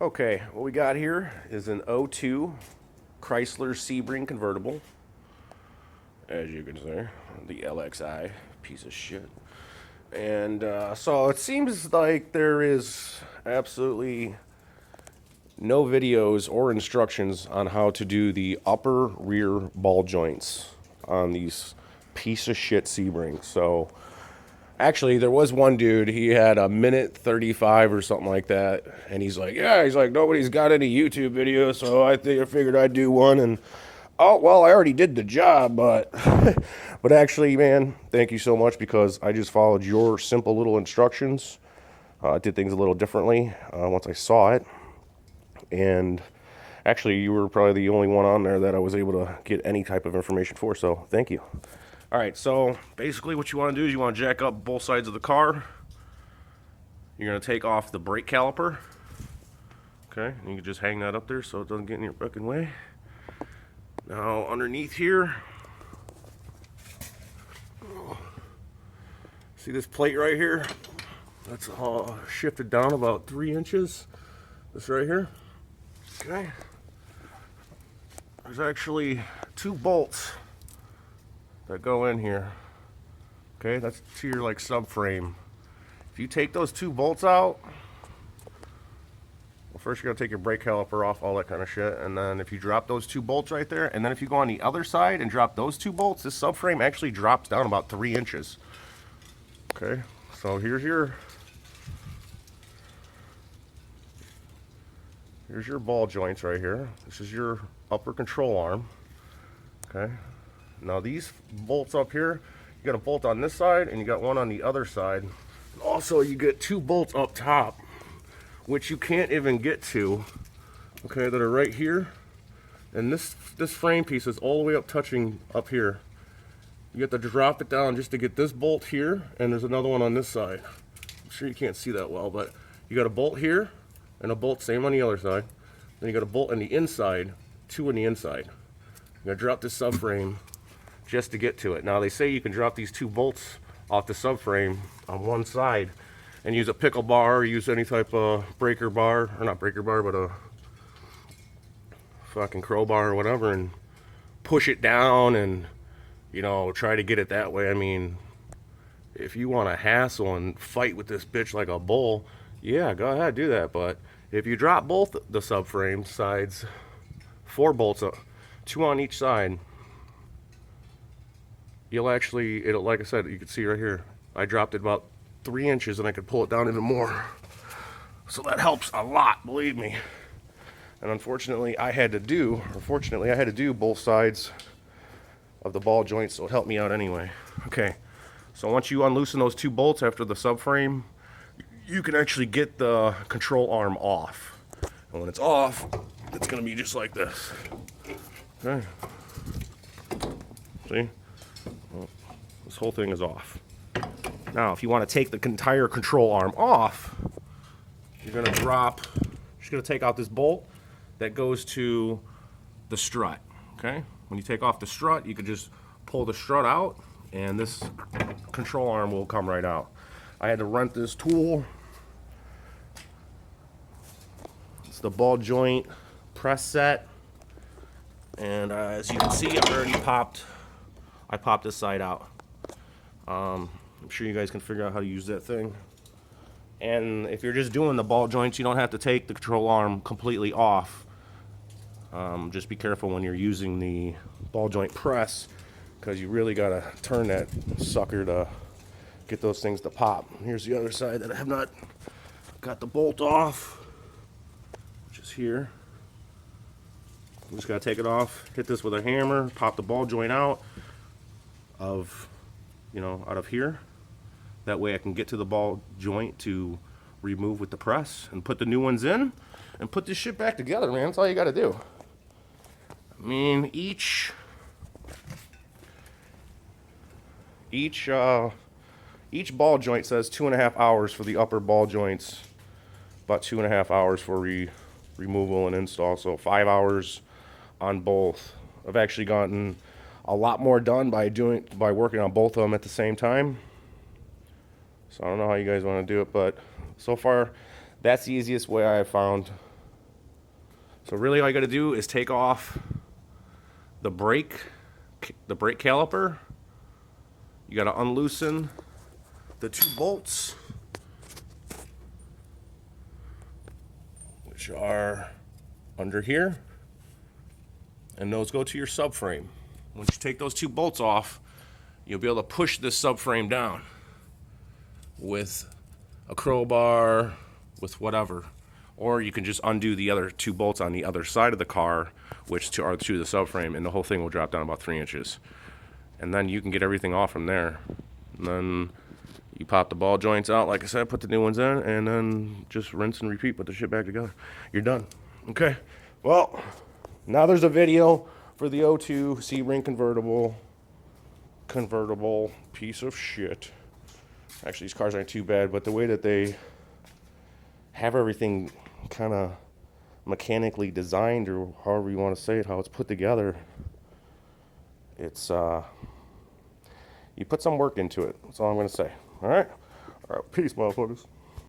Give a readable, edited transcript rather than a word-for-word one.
Okay, what we got here is an '02 Chrysler Sebring convertible. As you can see, the LXI piece of shit. And so it seems like there is absolutely no videos or instructions on how to do the upper rear ball joints on these piece of shit Sebrings. So actually, there was one dude, he had a minute 35 or something like that. And he's like, yeah, he's like, nobody's got any YouTube videos, so I figured I'd do one. And, oh, well, I already did the job, but, but actually, man, thank you so much because I just followed your simple little instructions. I did things a little differently once I saw it. And actually, you were probably the only one on there that I was able to get any type of information for, so thank you. All right, so basically what you want to do is you want to jack up both sides of the car. You're going to take off the brake caliper. Okay, and you can just hang that up there so it doesn't get in your fucking way. Now, underneath here, see this plate right here? That's shifted down about 3 inches. This right here. Okay. There's actually 2 bolts that go in here. Okay, that's to your like subframe. If you take those 2 bolts out, well, first you're gonna take your brake caliper off, all that kind of shit, and then if you drop those 2 bolts right there, and then if you go on the other side and drop those 2 bolts, this subframe actually drops down about 3 inches. Okay, so here's your ball joints right here. This is your upper control arm. Okay. Now these bolts up here, you got a bolt on this side and you got one on the other side. And also you get 2 bolts up top, which you can't even get to, okay, that are right here. And this frame piece is all the way up touching up here. You have to drop it down just to get this bolt here, and there's another one on this side. I'm sure you can't see that well, but you got a bolt here and a bolt same on the other side. Then you got a bolt on the inside, 2 on the inside. You're gonna drop this subframe just to get to it. Now they say you can drop these 2 bolts off the subframe on one side and use a pickle bar or use any type of breaker bar, or not breaker bar, but a fucking crowbar or whatever, and push it down and, you know, try to get it that way. I mean, if you want to hassle and fight with this bitch like a bull, yeah, go ahead, do that. But if you drop both the subframe sides, 4 bolts, 2 on each side, you'll actually, it'll, like I said, you can see right here, I dropped it about 3 inches and I could pull it down even more. So that helps a lot, believe me. And unfortunately, I had to do both sides of the ball joint, so it helped me out anyway. Okay, so once you unloosen those 2 bolts after the subframe, you can actually get the control arm off. And when it's off, it's gonna be just like this. Okay. See? Well, this whole thing is off. Now, if you want to take the entire control arm off, you're gonna just gonna take out this bolt that goes to the strut. Okay? When you take off the strut, you can just pull the strut out, and this control arm will come right out. I had to rent this tool. It's the ball joint press set, and as you can see, I popped this side out. I'm sure you guys can figure out how to use that thing. And if you're just doing the ball joints, you don't have to take the control arm completely off. Just be careful when you're using the ball joint press, because you really gotta turn that sucker to get those things to pop. Here's the other side that I have not got the bolt off, which is here. I'm just gotta take it off, hit this with a hammer, pop the ball joint out of here. That way I can get to the ball joint to remove with the press and put the new ones in and put this shit back together, man. That's all you gotta do. I mean, each ball joint says 2.5 hours for the upper ball joints, about 2.5 hours for removal and install, so 5 hours on both. I've actually gotten a lot more done by working on both of them at the same time. So I don't know how you guys want to do it, but so far that's the easiest way I found So really all you got to do is take off the brake caliper. You got to unloosen the 2 bolts, which are under here, and those go to your subframe. Once you take those 2 bolts off, you'll be able to push this subframe down with a crowbar, with whatever. Or you can just undo the other 2 bolts on the other side of the car, which are to the subframe, and the whole thing will drop down about 3 inches. And then you can get everything off from there. And then you pop the ball joints out, like I said, put the new ones in, and then just rinse and repeat, put the shit back together. You're done. Okay. Well, now there's a video for the O2 Sebring convertible piece of shit. Actually, these cars aren't too bad, but the way that they have everything kind of mechanically designed, or however you want to say it, how it's put together, it's you put some work into it. That's all I'm going to say. All right, peace, motherfuckers.